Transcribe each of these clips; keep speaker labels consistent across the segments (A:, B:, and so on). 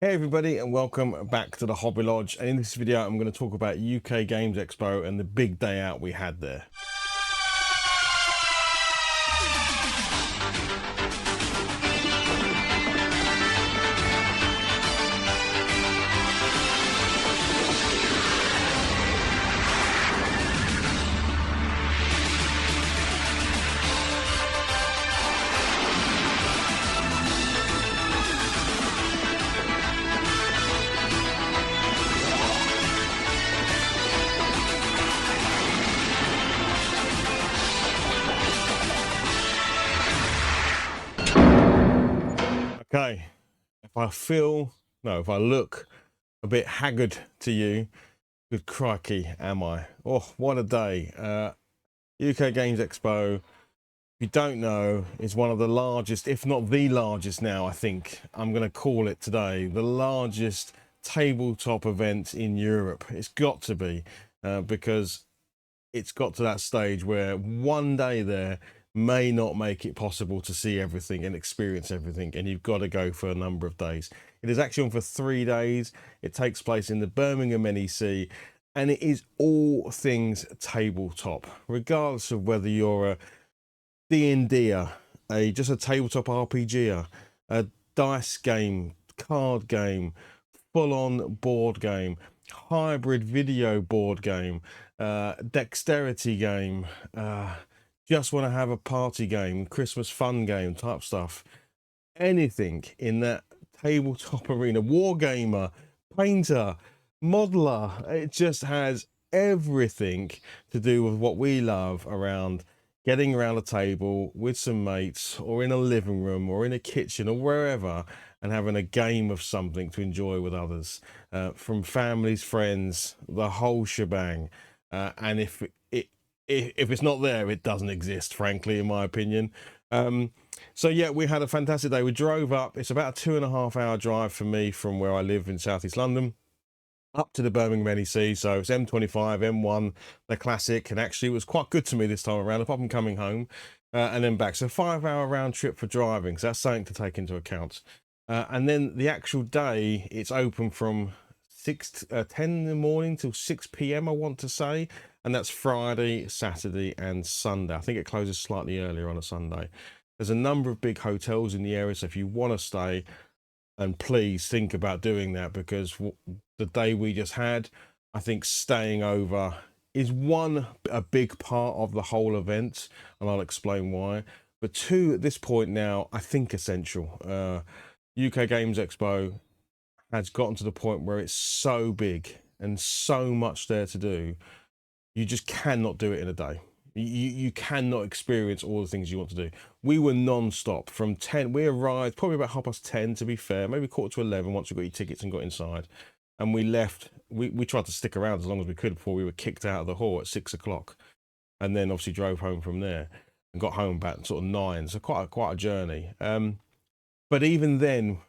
A: Hey everybody, and welcome back to the Hobby Lodge. And in this video I'm going to talk about UK Games Expo and the big day out we had there. Okay, if I look a bit haggard to you, good crikey am I. Oh, what a day. UK Games Expo, if you don't know, is one of the largest, if not the largest now, I think I'm going to call it today, the largest tabletop event in Europe. It's got to be, because it's got to that stage where one day there may not make it possible to see everything and experience everything, and you've got to go for a number of days. It is actually on for 3 days. It takes place in the Birmingham NEC, and it is all things tabletop, regardless of whether you're a D&D-er, just a tabletop RPG-er, a dice game, card game, full-on board game, hybrid video board game, dexterity game, just want to have a party game, Christmas fun game type stuff. Anything in that tabletop arena, wargamer, painter, modeler, it just has everything to do with what we love around getting around a table with some mates, or in a living room, or in a kitchen, or wherever, and having a game of something to enjoy with others, from families, friends, the whole shebang. And if it's not there, it doesn't exist, frankly, in my opinion. So yeah, we had a fantastic day. We drove up. It's about a 2.5 hour drive for me from where I live in southeast London up to the Birmingham NEC. So it's M25, M1, the classic, and actually it was quite good to me this time around, apart from coming home and then back. So 5 hour round trip for driving. So that's something to take into account. And then the actual day, it's open from 10 in the morning till 6 p.m. I want to say, and that's Friday, Saturday, and Sunday. I think it closes slightly earlier on a Sunday. There's a number of big hotels in the area, so if you want to stay, and please think about doing that, because the day we just had, I think staying over is a big part of the whole event, and I'll explain why. But two, at this point now, I think essential. UK Games Expo has gotten to the point where it's so big and so much there to do, you just cannot do it in a day. You cannot experience all the things you want to do. We were non-stop from 10. We arrived probably about 10:30, to be fair, maybe 10:45 once we got your tickets and got inside. And we left. We tried to stick around as long as we could before we were kicked out of the hall at 6 o'clock. And then obviously drove home from there and got home about sort of 9. So quite a journey. But even then,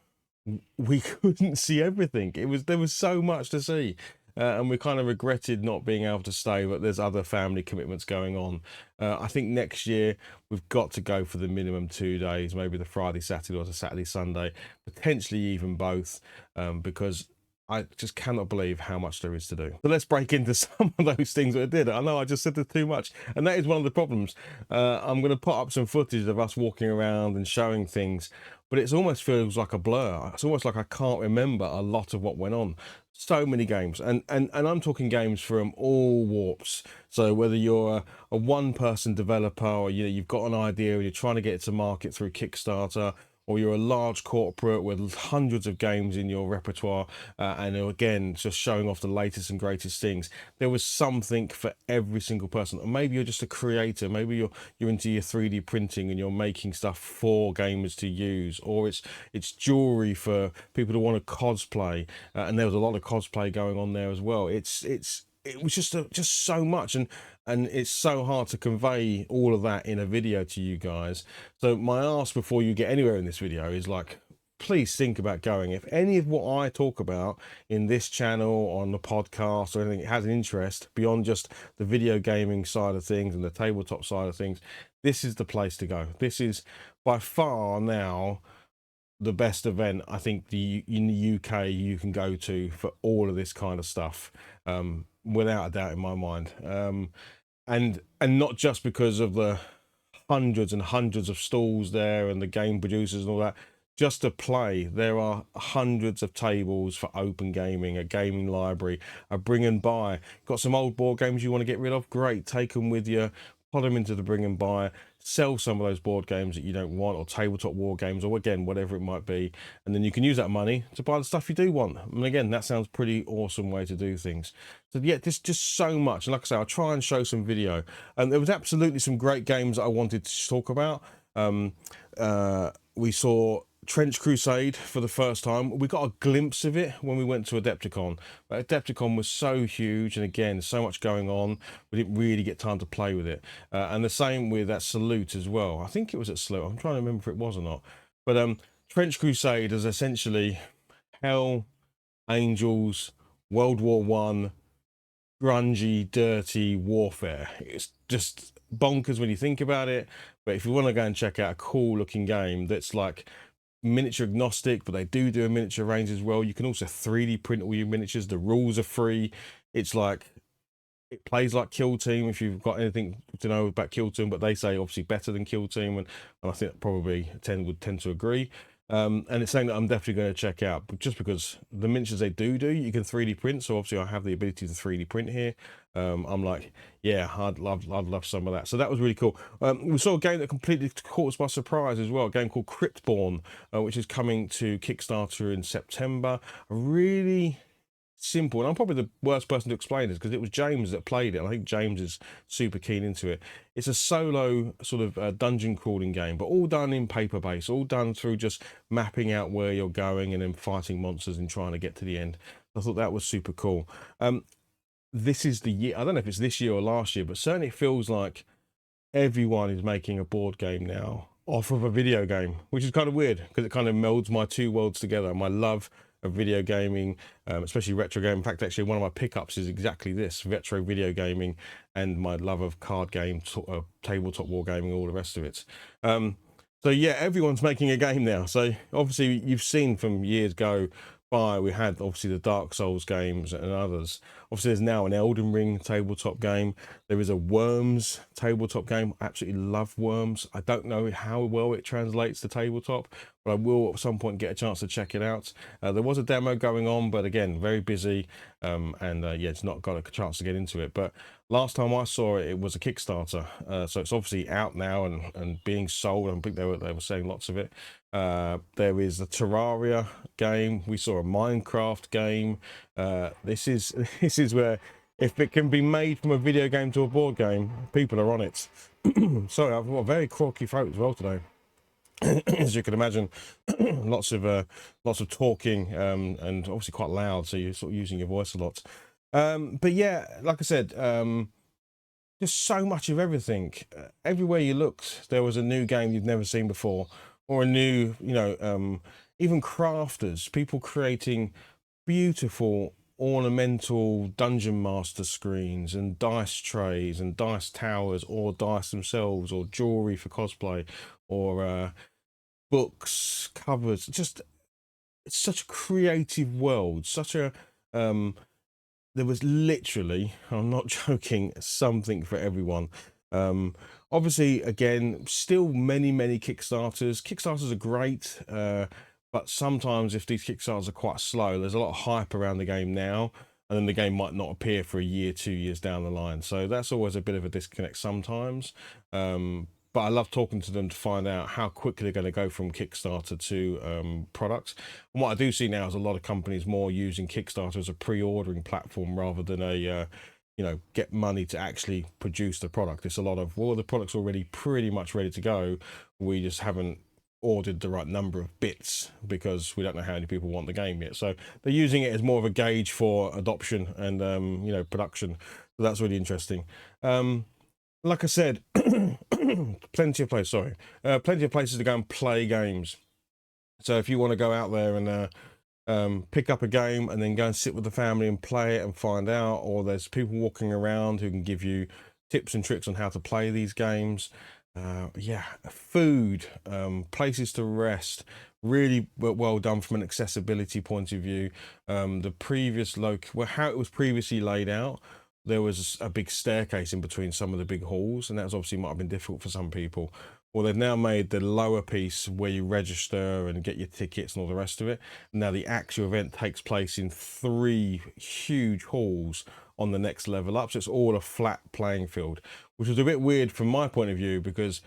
A: we couldn't see everything. There was so much to see. And we kind of regretted not being able to stay, but there's other family commitments going on. I think next year we've got to go for the minimum 2 days, maybe the Friday, Saturday, or the Saturday, Sunday, potentially even both, because I just cannot believe how much there is to do. So let's break into some of those things that I did. I know I just said there's too much, and that is one of the problems. I'm going to put up some footage of us walking around and showing things, but it almost feels like a blur. It's almost like I can't remember a lot of what went on. So many games, and I'm talking games from all warps. So whether you're a one-person developer, or you've got an idea and you're trying to get it to market through Kickstarter, or you're a large corporate with hundreds of games in your repertoire, and again just showing off the latest and greatest things, there was something for every single person. Or maybe you're just a creator, maybe you're into your 3D printing and you're making stuff for gamers to use, or it's jewelry for people who want to cosplay, and there was a lot of cosplay going on there as well. It was just so much, and it's so hard to convey all of that in a video to you guys. So my ask before you get anywhere in this video is, like, please think about going. If any of what I talk about in this channel, on the podcast, or anything has an interest beyond just the video gaming side of things and the tabletop side of things, this is the place to go. This is by far now the best event I think in the UK you can go to for all of this kind of stuff, without a doubt in my mind. And not just because of the hundreds and hundreds of stalls there and the game producers and all that. Just to play, there are hundreds of tables for open gaming, a gaming library, a bring and buy. Got some old board games you want to get rid of? Great, take them with you, put them into the bring and buy, sell some of those board games that you don't want, or tabletop war games, or again, whatever it might be. And then you can use that money to buy the stuff you do want. And again, that sounds pretty awesome way to do things. So yeah, there's just so much. And like I say, I'll try and show some video. And there was absolutely some great games that I wanted to talk about. We saw Trench Crusade for the first time. We got a glimpse of it when we went to Adepticon, but Adepticon was so huge, and again, so much going on, we didn't really get time to play with it. And the same with that Salute as well. I think it was at Salute. I'm trying to remember if it was or not. But Trench Crusade is essentially Hell, Angels, World War One, grungy, dirty warfare. It's just bonkers when you think about it. But if you want to go and check out a cool looking game that's like miniature agnostic, but they do a miniature range as well. You can also 3D print all your miniatures. The rules are free. It's like, it plays like Kill Team if you've got anything to know about Kill Team, but they say obviously better than Kill Team, and I think probably would tend to agree. And it's something that I'm definitely going to check out, but just because the miniatures they do you can 3D print. So obviously I have the ability to 3D print here. I'm like, yeah, I'd love some of that. So that was really cool. We saw a game that completely caught us by surprise as well, a game called Cryptborn, which is coming to Kickstarter in September. A really simple, and I'm probably the worst person to explain this because it was James that played it, and I think James is super keen into it. It's a solo sort of dungeon crawling game, but all done in paper base, all done through just mapping out where you're going and then fighting monsters and trying to get to the end. I thought that was super cool. This is the year, I don't know if it's this year or last year, but certainly it feels like everyone is making a board game now off of a video game, which is kind of weird because it kind of melds my two worlds together. My love of video gaming, especially retro game. In fact, actually, one of my pickups is exactly this: retro video gaming, and my love of card game, tabletop wargaming, all the rest of it. So yeah, everyone's making a game now. So obviously, you've seen from years go by, we had obviously the Dark Souls games and others. Obviously, there's now an Elden Ring tabletop game. There is a Worms tabletop game. I absolutely love Worms. I don't know how well it translates to tabletop, but I will at some point get a chance to check it out. There was a demo going on, but again, very busy, and yeah, it's not got a chance to get into it. But last time I saw it, it was a Kickstarter, so it's obviously out now and being sold. I think they were selling lots of it. There is a Terraria game. We saw a Minecraft game. This is where, if it can be made from a video game to a board game, people are on it. Sorry, I've got a very croaky throat as well today. As you can imagine, lots of talking, and obviously quite loud, so you're sort of using your voice a lot. But yeah, like I said, just so much of everything. Everywhere you looked, there was a new game you've never seen before, or a new, even crafters, people creating beautiful ornamental dungeon master screens and dice trays and dice towers, or dice themselves, or jewelry for cosplay, or books, covers. Just, it's such a creative world, such a there was literally, I'm not joking, something for everyone. Obviously, again, still many Kickstarters are great, but sometimes if these Kickstarters are quite slow, there's a lot of hype around the game now, and then the game might not appear for a year, 2 years down the line. So that's always a bit of a disconnect sometimes. But I love talking to them to find out how quickly they're going to go from Kickstarter to products. And what I do see now is a lot of companies more using Kickstarter as a pre-ordering platform rather than a get money to actually produce the product. It's a lot of, well, the product's already pretty much ready to go, we just haven't ordered the right number of bits because we don't know how many people want the game yet. So they're using it as more of a gauge for adoption and production. So that's really interesting. Like I said, plenty of places to go and play games. So if you want to go out there and pick up a game and then go and sit with the family and play it and find out, or there's people walking around who can give you tips and tricks on how to play these games. Yeah, food, places to rest, Really well done from an accessibility point of view. The previous well, how it was previously laid out, there was a big staircase in between some of the big halls, and that was obviously might have been difficult for some people. Well, they've now made the lower piece where you register and get your tickets and all the rest of it. Now the actual event takes place in 3 huge halls on the next level up, so it's all a flat playing field, which was a bit weird from my point of view because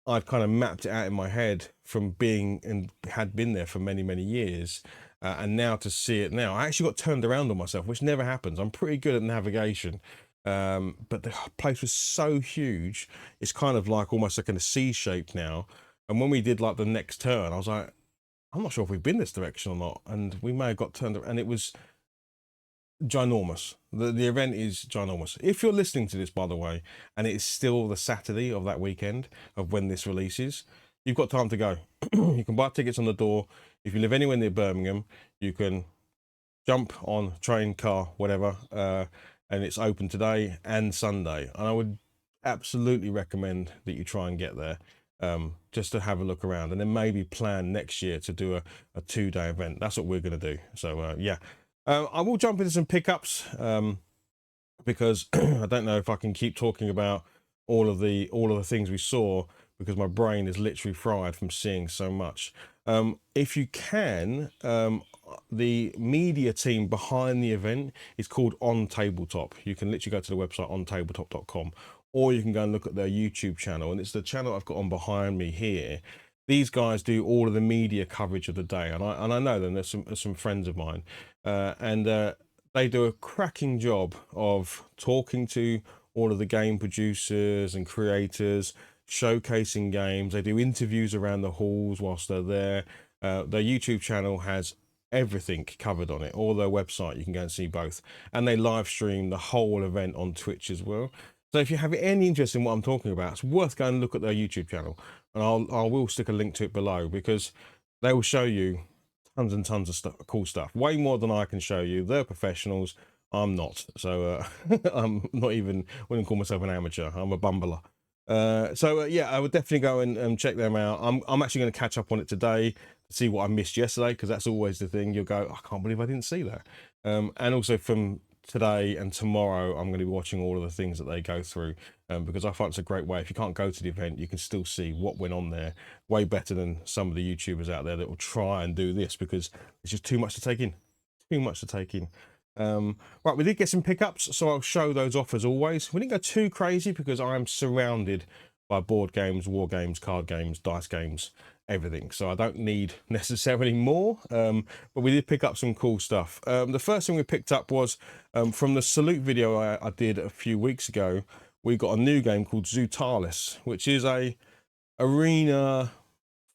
A: I'd kind of mapped it out in my head from being and had been there for many, many years. And now to see it now, I actually got turned around on myself, which never happens. I'm pretty good at navigation. But the place was so huge, it's kind of like almost like in a C shape now. And when we did like the next turn, I was like, I'm not sure if we've been this direction or not. And we may have got turned around, and it was ginormous. The event is ginormous. If you're listening to this, by the way, and it is still the Saturday of that weekend of when this releases, you've got time to go. You can buy tickets on the door. If you live anywhere near Birmingham, you can jump on train, car, whatever, and it's open today and Sunday. And I would absolutely recommend that you try and get there, just to have a look around, and then maybe plan next year to do a 2-day event. That's what we're going to do. So yeah, I will jump into some pickups, because I don't know if I can keep talking about all of the things we saw, because my brain is literally fried from seeing so much. If you can, the media team behind the event is called On Tabletop. You can literally go to the website ontabletop.com, or you can go and look at their YouTube channel, and it's the channel I've got on behind me here. These guys do all of the media coverage of the day, and I know them. There's some friends of mine, and they do a cracking job of talking to all of the game producers and creators, showcasing games. They do interviews around the halls whilst they're there. Their YouTube channel has everything covered on it, or their website. You can go and see both, and they live stream the whole event on Twitch as well. So if you have any interest in what I'm talking about, it's worth going and look at their YouTube channel, and I will stick a link to it below, because they will show you tons and tons of stuff, cool stuff, way more than I can show you. They're professionals. I'm not. So I'm not even, wouldn't call myself an amateur. I'm a bumbler. Yeah, I would definitely go and check them out. I'm actually going to catch up on it today to see what I missed yesterday, because that's always the thing. You'll go, I can't believe I didn't see that. And also from today and tomorrow, I'm going to be watching all of the things that they go through, because I find it's a great way. If you can't go to the event, you can still see what went on there, way better than some of the YouTubers out there that will try and do this, because it's just too much to take in. Too much to take in. Right, we did get some pickups, so I'll show those off as always. We didn't go too crazy because I am surrounded by board games, war games, card games, dice games, everything. So I don't need necessarily more, but we did pick up some cool stuff. The first thing we picked up was from the Salute video I did a few weeks ago. We got a new game called Zutalis, which is a arena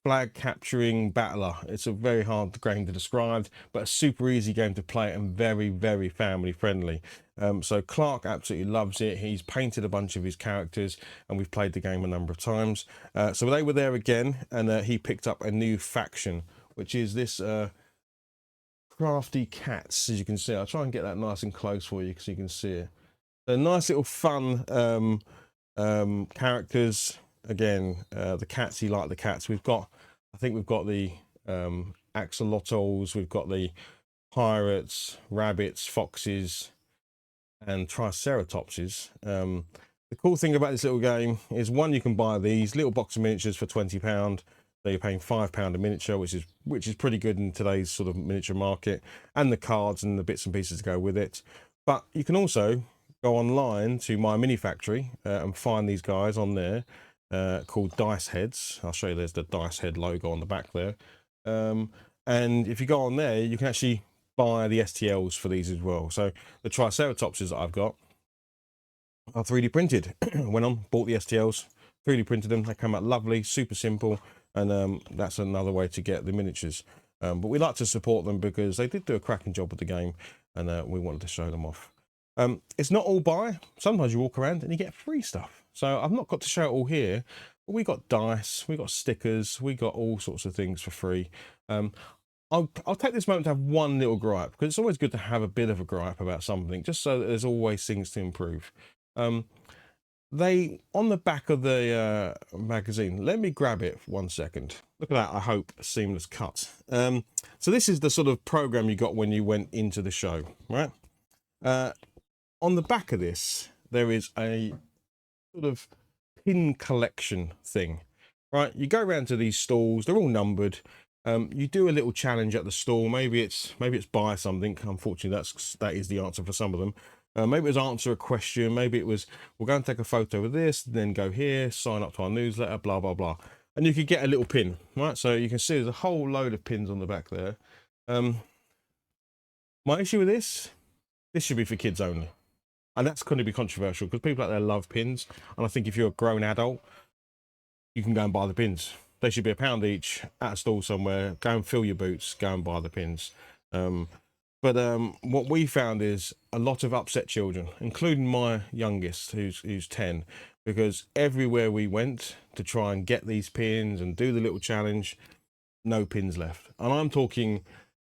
A: flag capturing battler. It's a very hard game to describe, but a super easy game to play and very, very family friendly. So Clark absolutely loves it. He's painted a bunch of his characters, and we've played the game a number of times. So they were there again, and he picked up a new faction, which is this crafty cats, as you can see. I'll try and get that nice and close for you so you can see it. They're nice little fun characters. Again, the cats, you like the cats. I think we've got the axolotls, we've got the pirates, rabbits, foxes, and triceratopses. The cool thing about this little game is, one, you can buy these little box of miniatures for £20. So you're paying £5 a miniature, which is pretty good in today's sort of miniature market, and the cards and the bits and pieces to go with it. But you can also go online to My Mini Factory and find these guys on there, called Dice Heads. I'll show you, there's the Dice Head logo on the back there. And if you go on there, you can actually buy the STLs for these as well. So the Triceratopses that I've got are 3D printed. Went on, bought the STLs, 3D printed them. They come out lovely, super simple, and that's another way to get the miniatures. But we like to support them because they did do a cracking job with the game, and we wanted to show them off. It's not all buy. Sometimes you walk around and you get free stuff. So I've not got to show it all here, but we got dice, we got stickers, we got all sorts of things for free. I'll take this moment to have one little gripe, because it's always good to have a bit of a gripe about something, just so that there's always things to improve. they, on the back of the magazine, let me grab it for 1 second. Look at that, I hope, seamless cut. So this is the sort of program you got when you went into the show, right? On the back of this, there is a sort of pin collection thing, right? You go around to these stalls, they're all numbered. You do a little challenge at the stall. Maybe it's buy something. Unfortunately, that is the answer for some of them. Maybe it was answer a question. Maybe it was, we'll go and take a photo of this, then go here, sign up to our newsletter, blah, blah, blah. And you could get a little pin, right? So you can see there's a whole load of pins on the back there. My issue with this should be for kids only. And that's going to be controversial because people out there love pins. And I think if you're a grown adult, you can go and buy the pins. They should be £1 each at a stall somewhere. Go and fill your boots, go and buy the pins. But what we found is a lot of upset children, including my youngest, who's 10, because everywhere we went to try and get these pins and do the little challenge, no pins left. And I'm talking,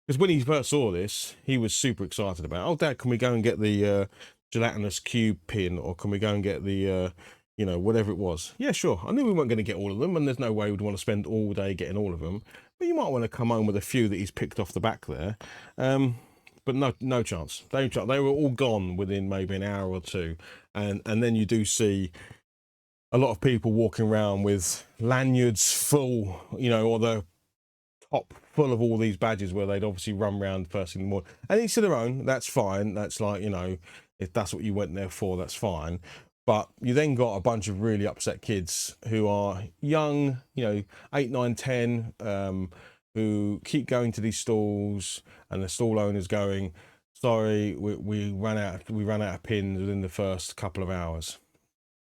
A: because when he first saw this, he was super excited about, oh, Dad, can we go and get the gelatinous cube pin, or can we go and get the, you know, whatever it was? Yeah, sure. I knew we weren't going to get all of them, and there's no way we'd want to spend all day getting all of them. But you might want to come home with a few that he's picked off the back there. But no chance. They were all gone within maybe an hour or two. And then you do see a lot of people walking around with lanyards full, you know, or the top full of all these badges where they'd obviously run around first thing in the morning. And each to their own, that's fine. That's like, you know, if that's what you went there for, that's fine. But you then got a bunch of really upset kids who are young, you know, 8, 9, 10, who keep going to these stalls, and the stall owner's going, sorry, we ran out of pins within the first couple of hours.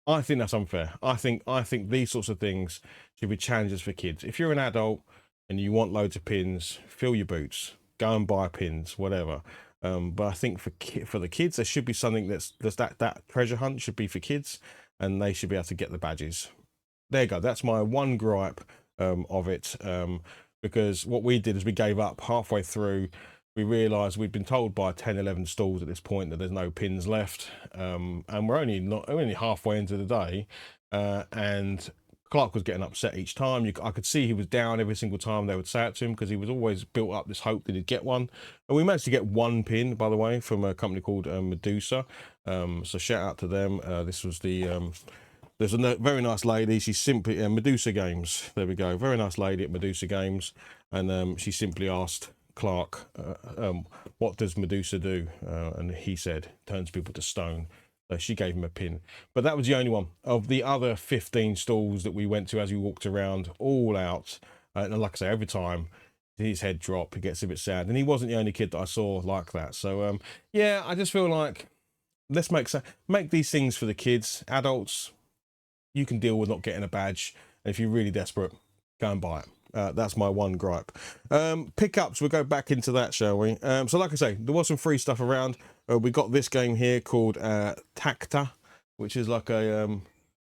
A: I think that's unfair. I think these sorts of things should be challenges for kids. If you're an adult and you want loads of pins, fill your boots, go and buy pins, whatever. But I think for the kids, there should be something that treasure hunt should be for kids, and they should be able to get the badges. There you go. That's my one gripe of it. Because what we did is we gave up halfway through. We realised we'd been told by 10, 11 stalls at this point that there's no pins left, and we're only halfway into the day, and Clark was getting upset each time. I could see he was down every single time they would say it to him, because he was always built up this hope that he'd get one. And we managed to get one pin, by the way, from a company called Medusa. So shout out to them. This was the there's a very nice lady. She's simply Medusa Games. There we go. Very nice lady at Medusa Games, and she simply asked Clark, "What does Medusa do?" And he said, "Turns people to stone." So she gave him a pin. But that was the only one of the other 15 stalls that we went to as we walked around, all out. And like I say, every time his head drop, he gets a bit sad. And he wasn't the only kid that I saw like that. So yeah, I just feel like let's make these things for the kids. Adults, you can deal with not getting a badge, and if you're really desperate, go and buy it. That's my one gripe. Pickups, we'll go back into that, shall we? So like I say, there was some free stuff around. We got this game here called Tacta, which is like a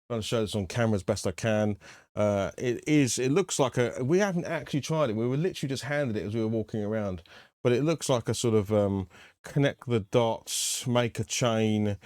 A: trying to show this on camera as best I can. It looks like we haven't actually tried it. We were literally just handed it as we were walking around, but it looks like a sort of connect the dots, make a chain,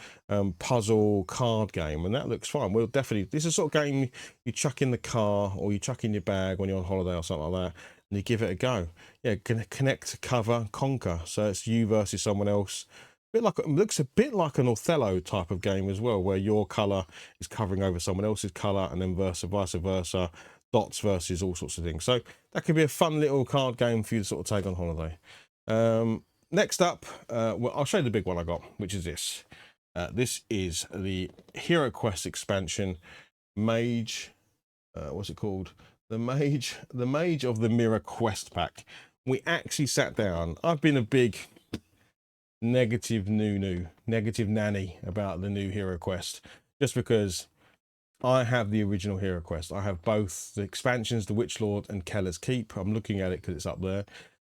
A: puzzle card game, and that looks fine. We'll definitely, this is the sort of game you chuck in the car or you chuck in your bag when you're on holiday or something like that, and you give it a go. Yeah, connect, cover, conquer. So it's you versus someone else. It looks a bit like an Othello type of game as well, where your colour is covering over someone else's colour, and then vice versa, dots versus all sorts of things. So that could be a fun little card game for you to sort of take on holiday. Next up, well, I'll show you the big one I got, which is this. This is the Hero Quest expansion, Mage. What's it called? The Mage of the Mirror Quest pack. We actually sat down. I've been a big negative nanny about the new Hero Quest, just because I have the original Hero Quest. I have both the expansions, the Witch Lord and Keller's Keep. I'm looking at it because it's up there.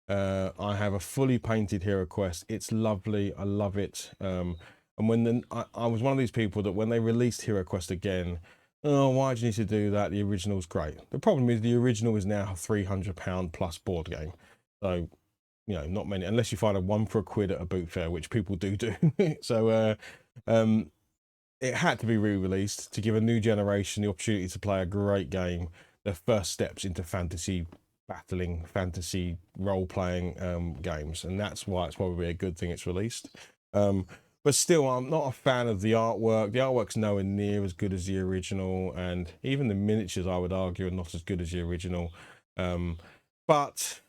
A: I have a fully painted Hero Quest. It's lovely. I love it. And when I was one of these people that when they released Hero Quest again, oh, why do you need to do that? The original's great. The problem is the original is now a £300 plus board game. So, you know, not many, unless you find a 1 for a quid at a boot fair, which people do. So it had to be re-released to give a new generation the opportunity to play a great game, their first steps into fantasy battling, fantasy role-playing games, and that's why it's probably a good thing it's released. But still, I'm not a fan of the artwork. The artwork's nowhere near as good as the original, and even the miniatures, I would argue, are not as good as the original. But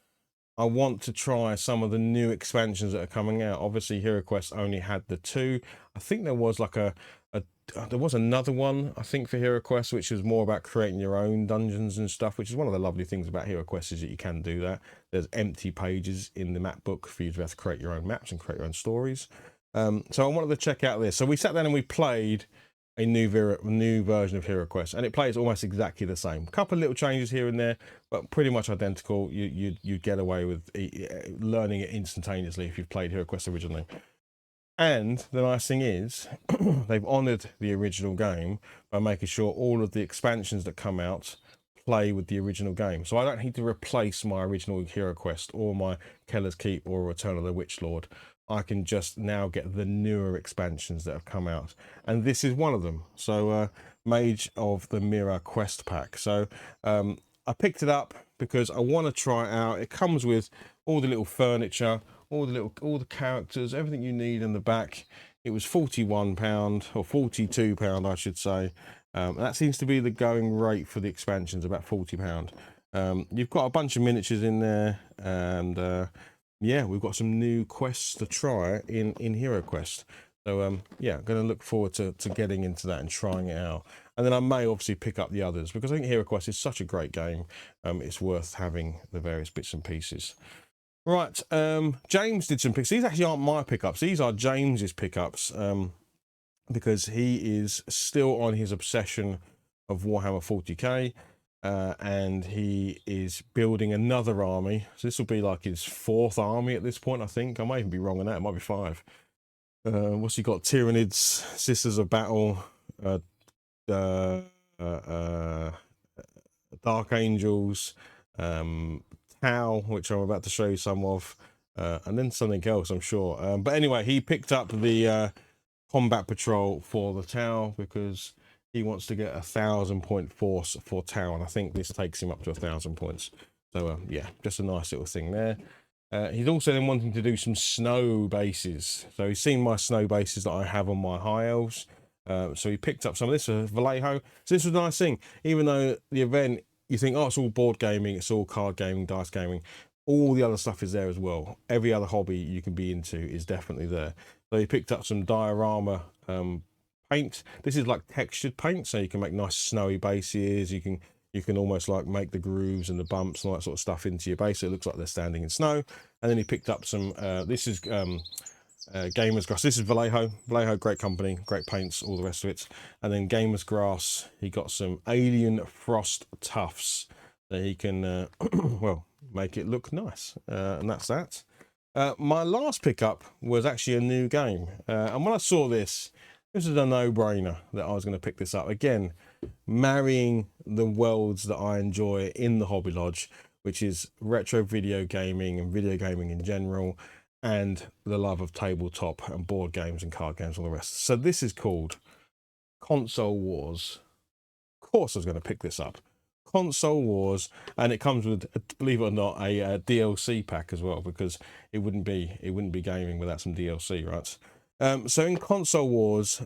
A: I want to try some of the new expansions that are coming out. Obviously, Hero Quest only had the 2. I think there was like there was another one, I think, for Hero Quest, which was more about creating your own dungeons and stuff, which is one of the lovely things about Hero Quest, is that you can do that. There's empty pages in the map book for you to have to create your own maps and create your own stories. So I wanted to check out this. So we sat down and we played a new version of Hero Quest, and it plays almost exactly the same. A couple of little changes here and there, but pretty much identical. You get away with learning it instantaneously if you've played Hero Quest originally. And the nice thing is, they've honoured the original game by making sure all of the expansions that come out play with the original game. So I don't need to replace my original Hero Quest or my Keller's Keep or Return of the Witch Lord. I can just now get the newer expansions that have come out, and this is one of them. So Mage of the Mirror Quest Pack. So I picked it up because I want to try it out. It comes with all the little furniture, all the characters, everything you need in the back. It was £41 or £42, I should say. That seems to be the going rate for the expansions, about £40. You've got a bunch of miniatures in there, and yeah, we've got some new quests to try in Hero Quest. So yeah, I'm going to look forward to getting into that and trying it out. And then I may obviously pick up the others, because I think Hero Quest is such a great game. It's worth having the various bits and pieces. Right, James did some picks. These actually aren't my pickups. These are James's pickups, because he is still on his obsession of Warhammer 40k. And he is building another army. So this will be like his 4th army at this point, I think. I might even be wrong on that. It might be 5. What's he got? Tyranids, Sisters of Battle, Dark Angels, Tau, which I'm about to show you some of, and then something else, I'm sure. But anyway, he picked up the combat patrol for the Tau because he wants to get 1,000-point force for Tau, and I think this takes him up to 1,000 points. So yeah, just a nice little thing there. He's also then wanting to do some snow bases. So he's seen my snow bases that I have on my high elves. So he picked up some of this for Vallejo. So this was a nice thing. Even though the event, you think, oh, it's all board gaming, it's all card gaming, dice gaming, all the other stuff is there as well. Every other hobby you can be into is definitely there. So he picked up some diorama paint. This is like textured paint, so you can make nice snowy bases. You can almost like make the grooves and the bumps and all that sort of stuff into your base, so it looks like they're standing in snow. And then he picked up some this is Gamers Grass. This is Vallejo. Vallejo, great company, great paints, all the rest of it. And then Gamers Grass, he got some Alien Frost Tufts that he can well, make it look nice. And that's that. My last pickup was actually a new game, and when I saw this is a no-brainer that I was going to pick this up. Again, marrying the worlds that I enjoy in the Hobby Lodge, which is retro video gaming and video gaming in general, and the love of tabletop and board games and card games and all the rest. So this is called Console Wars. Of course I was going to pick this up. Console Wars, and it comes with, believe it or not, a DLC pack as well, because it wouldn't be gaming without some DLC, right? So in Console Wars,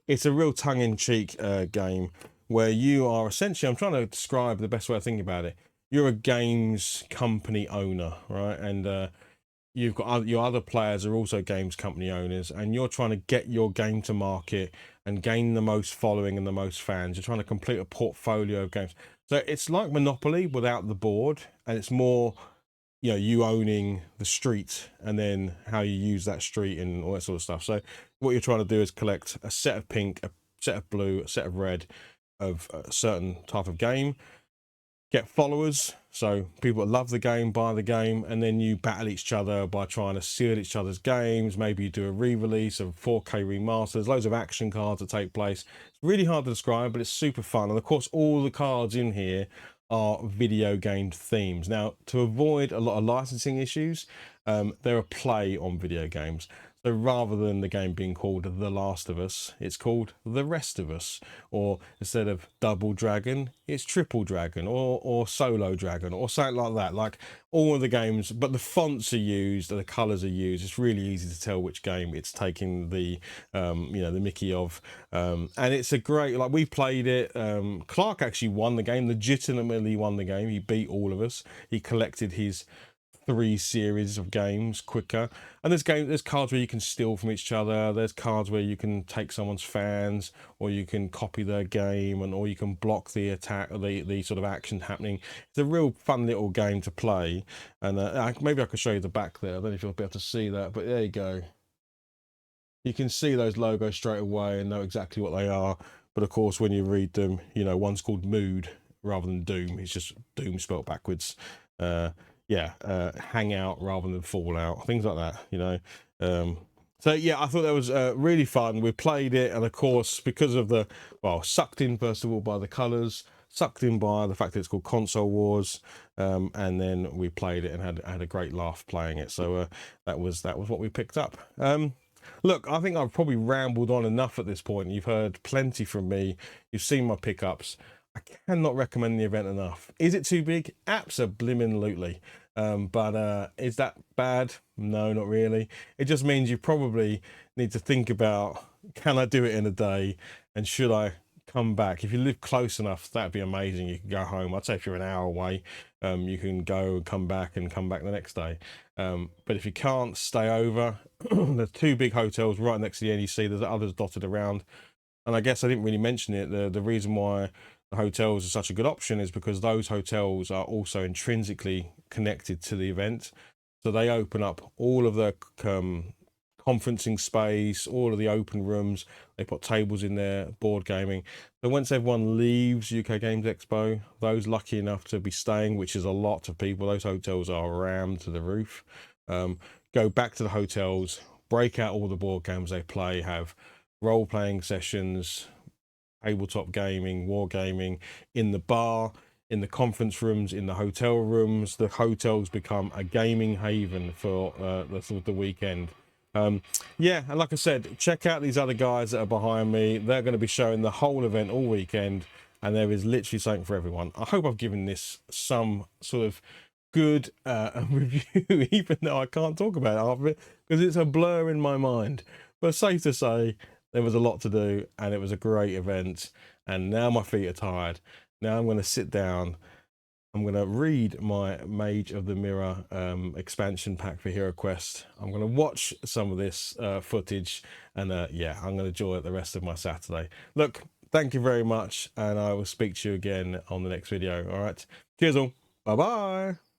A: it's a real tongue-in-cheek game where you are essentially, I'm trying to describe the best way of thinking about it. You're a games company owner, right? And you've got your other players are also games company owners, and you're trying to get your game to market and gain the most following and the most fans. You're trying to complete a portfolio of games. So it's like Monopoly without the board, and it's more, you know, you owning the street and then how you use that street and all that sort of stuff. So what you're trying to do is collect a set of pink, a set of blue, a set of red of a certain type of game, get followers, so people that love the game buy the game, and then you battle each other by trying to seal each other's games. Maybe you do a re-release of 4K remaster. There's loads of action cards that take place. It's really hard to describe, but it's super fun. And of course, all the cards in here are video game themes. Now, to avoid a lot of licensing issues, there are play on video games. So rather than the game being called The Last of Us, it's called The Rest of Us. Or instead of Double Dragon, it's Triple Dragon, or Solo Dragon, or something like that. Like all of the games, but the fonts are used, the colours are used. It's really easy to tell which game it's taking the the Mickey of. And it's a great, like, we played it. Clark actually won the game, legitimately won the game. He beat all of us. He collected his 3 series of games quicker. And there's cards where you can steal from each other. There's cards where you can take someone's fans, or you can copy their game, or you can block the attack, or the sort of action happening. It's a real fun little game to play. And maybe I could show you the back there. I don't know if you'll be able to see that, but there you go. You can see those logos straight away and know exactly what they are. But of course, when you read them, one's called Mood rather than Doom. It's just Doom spelled backwards. Hangout rather than Fallout, things like that. So yeah, I thought that was really fun. We played it, and of course, because of sucked in first of all by the colors, sucked in by the fact that it's called Console Wars, and then we played it and had a great laugh playing it. So that was what we picked up. Look, I think I've probably rambled on enough at this point. You've heard plenty from me. You've seen my pickups. I cannot recommend the event enough. Is it too big? Absolutely. But is that bad? No, not really. It just means you probably need to think about, can I do it in a day? And should I come back? If you live close enough, that'd be amazing. You can go home. I'd say if you're an hour away, you can go and come back the next day. But if you can't stay over, there's 2 big hotels right next to the NEC. There's others dotted around. And I guess I didn't really mention it. The reason why the hotels are such a good option is because those hotels are also intrinsically connected to the event. So they open up all of the conferencing space, all of the open rooms. They put tables in there, board gaming. So once everyone leaves UK Games Expo, those lucky enough to be staying, which is a lot of people, those hotels are rammed to the roof. Go back to the hotels, break out all the board games they play, have role-playing sessions, tabletop gaming, war gaming in the bar, in the conference rooms, in the hotel rooms. The hotels become a gaming haven for the weekend. Yeah, and like I said, check out these other guys that are behind me. They're going to be showing the whole event all weekend, and there is literally something for everyone. I hope I've given this some sort of good review, even though I can't talk about it half of it because it's a blur in my mind. But safe to say, there was a lot to do, and it was a great event. And now my feet are tired. Now I'm going to sit down. I'm going to read my Mage of the Mirror expansion pack for Hero Quest. I'm going to watch some of this footage, and yeah, I'm going to enjoy it the rest of my Saturday. Look, thank you very much, and I will speak to you again on the next video. All right, cheers all. Bye bye.